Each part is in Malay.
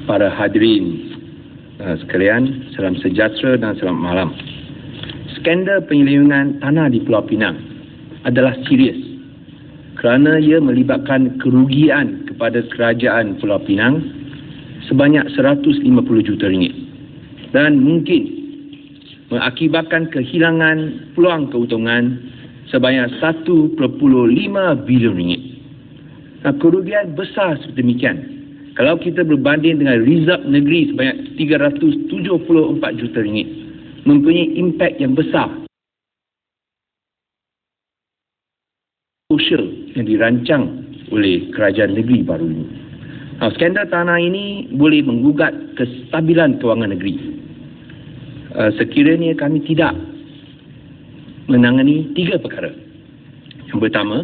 Para hadirin sekalian, salam sejahtera dan selamat malam. Skandal penyelewengan tanah di Pulau Pinang adalah serius kerana ia melibatkan kerugian kepada kerajaan Pulau Pinang sebanyak 150 juta ringgit dan mungkin mengakibatkan kehilangan peluang keuntungan sebanyak 1.5 bilion ringgit. Kerugian besar sedemikian kalau kita berbanding dengan reserve negeri sebanyak 374 juta ringgit, mempunyai impak yang besar sosial yang dirancang oleh kerajaan negeri baru ini. Skandal tanah ini boleh menggugat kestabilan kewangan negeri. Sekiranya kami tidak menangani 3 perkara. Yang pertama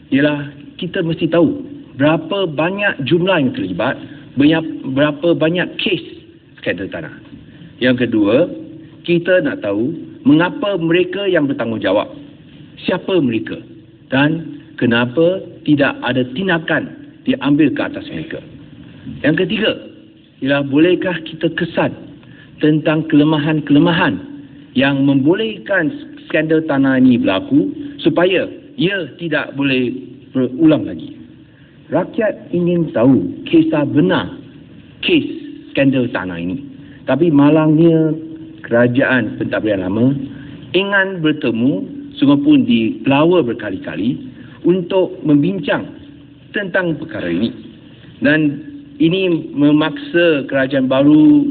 ialah kita mesti tahu berapa banyak jumlah yang terlibat, berapa banyak kes skandal tanah. Yang kedua, kita nak tahu mengapa mereka yang bertanggungjawab, siapa mereka dan kenapa tidak ada tindakan diambil ke atas mereka. Yang ketiga, ialah bolehkah kita kesan tentang kelemahan-kelemahan yang membolehkan skandal tanah ini berlaku supaya ia tidak boleh berulang lagi. Rakyat ingin tahu kisah benar kes skandal tanah ini. Tapi malangnya kerajaan pentadbiran lama ingin bertemu sungguh pun dilawa berkali-kali untuk membincang tentang perkara ini. Dan ini memaksa kerajaan baru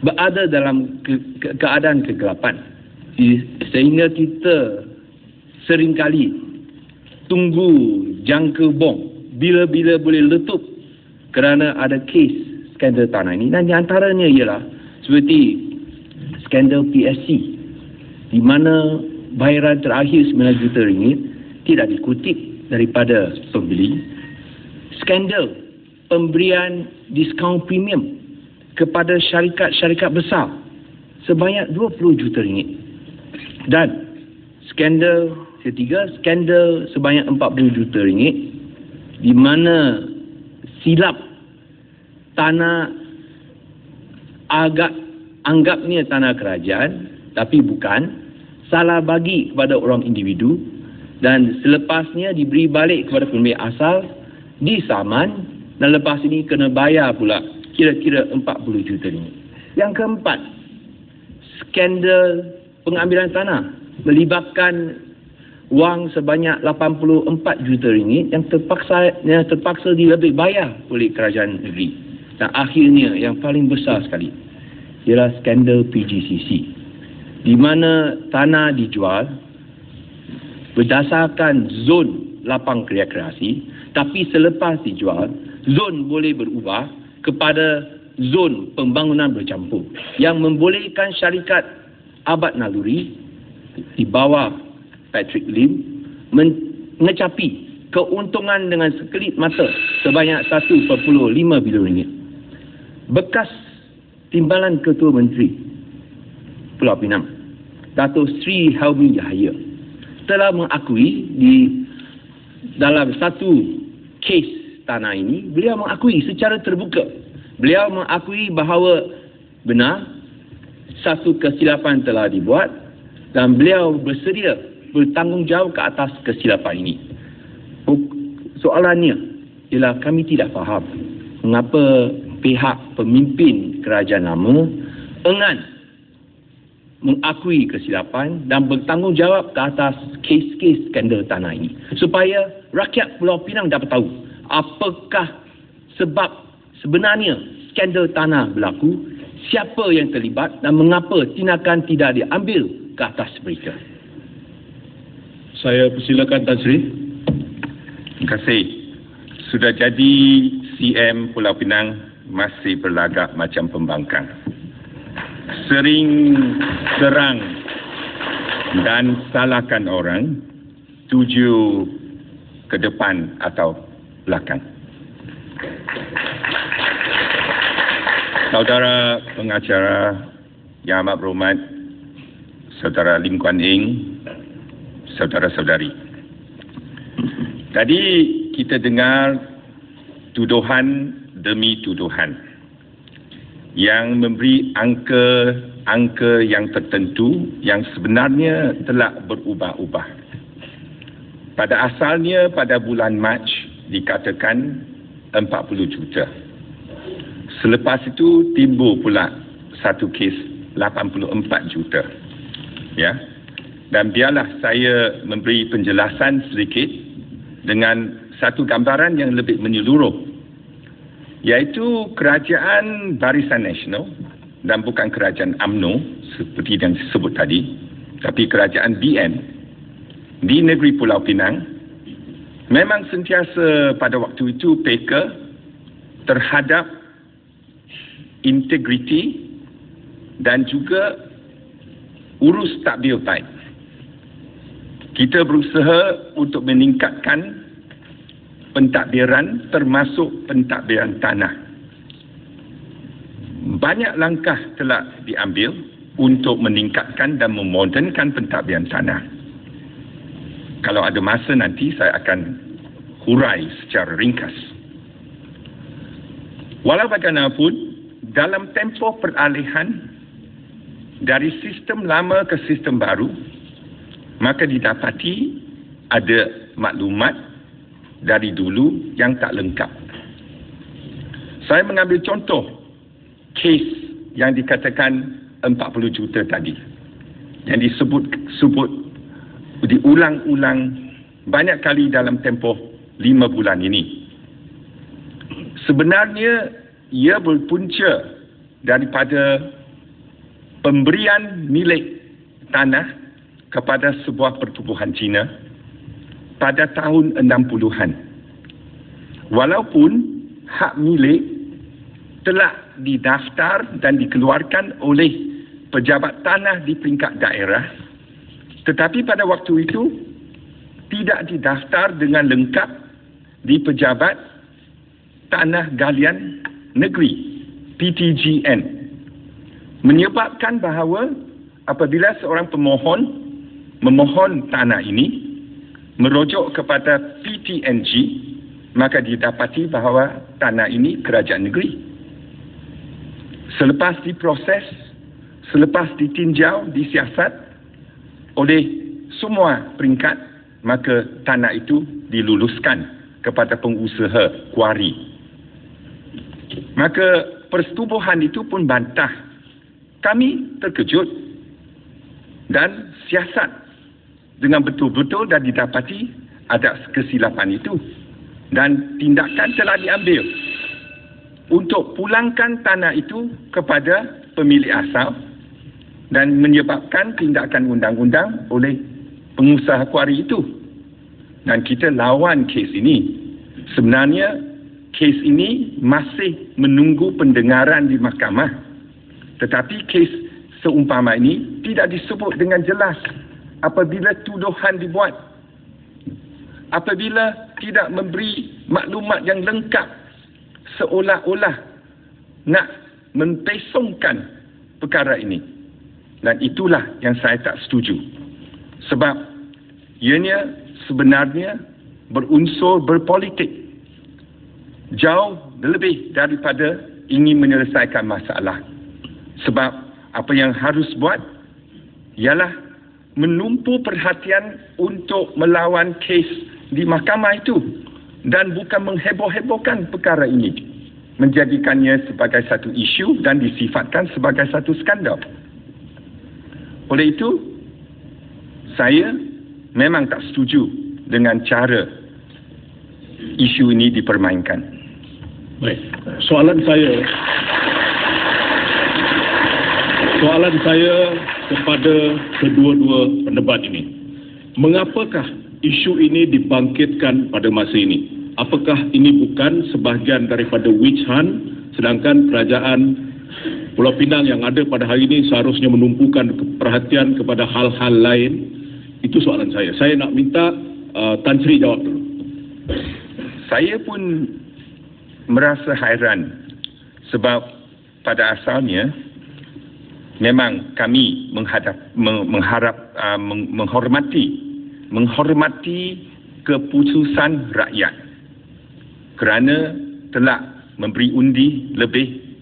berada dalam keadaan kegelapan. Sehingga kita seringkali tunggu jangka bom bila-bila boleh letup kerana ada kes skandal tanah ini. Dan di antaranya ialah seperti skandal PSC di mana bayaran terakhir 9 juta ringgit tidak dikutip daripada pembeli. Skandal pemberian diskaun premium kepada syarikat-syarikat besar sebanyak 20 juta ringgit. Dan skandal ketiga, skandal sebanyak 40 juta ringgit di mana silap tanah anggapnya tanah kerajaan tapi bukan, salah bagi kepada orang individu dan selepasnya diberi balik kepada pemilik asal, disaman dan lepas ini kena bayar pula kira-kira 40 juta ringgit. Yang keempat, skandal pengambilan tanah melibatkan wang sebanyak 84 juta ringgit yang terpaksa dilebih bayar oleh kerajaan negeri. Dan akhirnya yang paling besar sekali ialah skandal PGCC di mana tanah dijual berdasarkan zon lapang rekreasi, tapi selepas dijual zon boleh berubah kepada zon pembangunan bercampur yang membolehkan syarikat Abad Naluri di bawah Patrick Lim mengecapi keuntungan dengan sekelip mata sebanyak 1.5 bilion ringgit. Bekas Timbalan Ketua Menteri Pulau Pinang, Dato' Sri Helmi Yahya, telah mengakui di dalam satu kes tanah ini, beliau mengakui secara terbuka, beliau mengakui bahawa benar satu kesilapan telah dibuat dan beliau bersedia bertanggungjawab ke atas kesilapan ini. Soalannya ialah kami tidak faham mengapa pihak pemimpin kerajaan lama enggan mengakui kesilapan dan bertanggungjawab ke atas kes-kes skandal tanah ini supaya rakyat Pulau Pinang dapat tahu apakah sebab sebenarnya skandal tanah berlaku, siapa yang terlibat dan mengapa tindakan tidak diambil ke atas mereka. Saya persilakan Tan Sri. Terima kasih. Sudah jadi CM Pulau Pinang masih berlagak macam pembangkang. Sering serang dan salahkan orang, tuju ke depan atau belakang. Saudara pengacara yang amat berhormat, Saudara Lim Kuan Eng, saudara-saudari. Tadi kita dengar tuduhan demi tuduhan yang memberi angka yang tertentu yang sebenarnya telah berubah-ubah. Pada asalnya pada bulan Mac dikatakan 40 juta. Selepas itu timbul pula satu kes 84 juta. Ya. Dan biarlah saya memberi penjelasan sedikit dengan satu gambaran yang lebih menyeluruh, iaitu Kerajaan Barisan Nasional dan bukan Kerajaan UMNO seperti yang disebut tadi, tapi Kerajaan BN di negeri Pulau Pinang memang sentiasa pada waktu itu peka terhadap integriti dan juga urus takbir baik. Kita berusaha untuk meningkatkan pentadbiran termasuk pentadbiran tanah. Banyak langkah telah diambil untuk meningkatkan dan memodernkan pentadbiran tanah. Kalau ada masa nanti saya akan hurai secara ringkas. Walau bagaimanapun, dalam tempoh peralihan dari sistem lama ke sistem baru, maka didapati ada maklumat dari dulu yang tak lengkap. Saya mengambil contoh kes yang dikatakan 40 juta tadi, yang disebut diulang-ulang banyak kali dalam tempoh 5 bulan ini. Sebenarnya ia berpunca daripada pemberian milik tanah kepada sebuah pertubuhan Cina pada tahun 60-an. Walaupun hak milik telah didaftar dan dikeluarkan oleh pejabat tanah di peringkat daerah, tetapi pada waktu itu tidak didaftar dengan lengkap di pejabat tanah galian negeri PTGN, menyebabkan bahawa apabila seorang pemohon memohon tanah ini merujuk kepada PTNG, maka didapati bahawa tanah ini kerajaan negeri. Selepas diproses, selepas ditinjau, disiasat oleh semua peringkat, maka tanah itu diluluskan kepada pengusaha kuari. Maka persetubuhan itu pun bantah. Kami terkejut dan siasat dengan betul-betul dan didapati ada kesilapan itu, dan tindakan telah diambil untuk pulangkan tanah itu kepada pemilik asal dan menyebabkan tindakan undang-undang oleh pengusaha kuari itu. Dan kita lawan kes ini. Sebenarnya kes ini masih menunggu pendengaran di mahkamah, tetapi kes seumpama ini tidak disebut dengan jelas. Apabila tuduhan dibuat, apabila tidak memberi maklumat yang lengkap, seolah-olah nak mempesongkan perkara ini. Dan itulah yang saya tak setuju. Sebab ianya sebenarnya berunsur berpolitik, jauh lebih daripada ingin menyelesaikan masalah. Sebab apa yang harus buat ialah menumpu perhatian untuk melawan kes di mahkamah itu dan bukan mengheboh-hebohkan perkara ini, menjadikannya sebagai satu isu dan disifatkan sebagai satu skandal. Oleh itu, saya memang tak setuju dengan cara isu ini dipermainkan. Baik, soalan saya kepada kedua-dua pendebat ini, mengapakah isu ini dibangkitkan pada masa ini? Apakah ini bukan sebahagian daripada witch hunt, sedangkan kerajaan Pulau Pinang yang ada pada hari ini seharusnya menumpukan perhatian kepada hal-hal lain? Itu soalan saya. Saya nak minta Tan Sri jawab dulu. Saya pun merasa hairan sebab pada asalnya memang kami menghormati keputusan rakyat kerana telah memberi undi lebih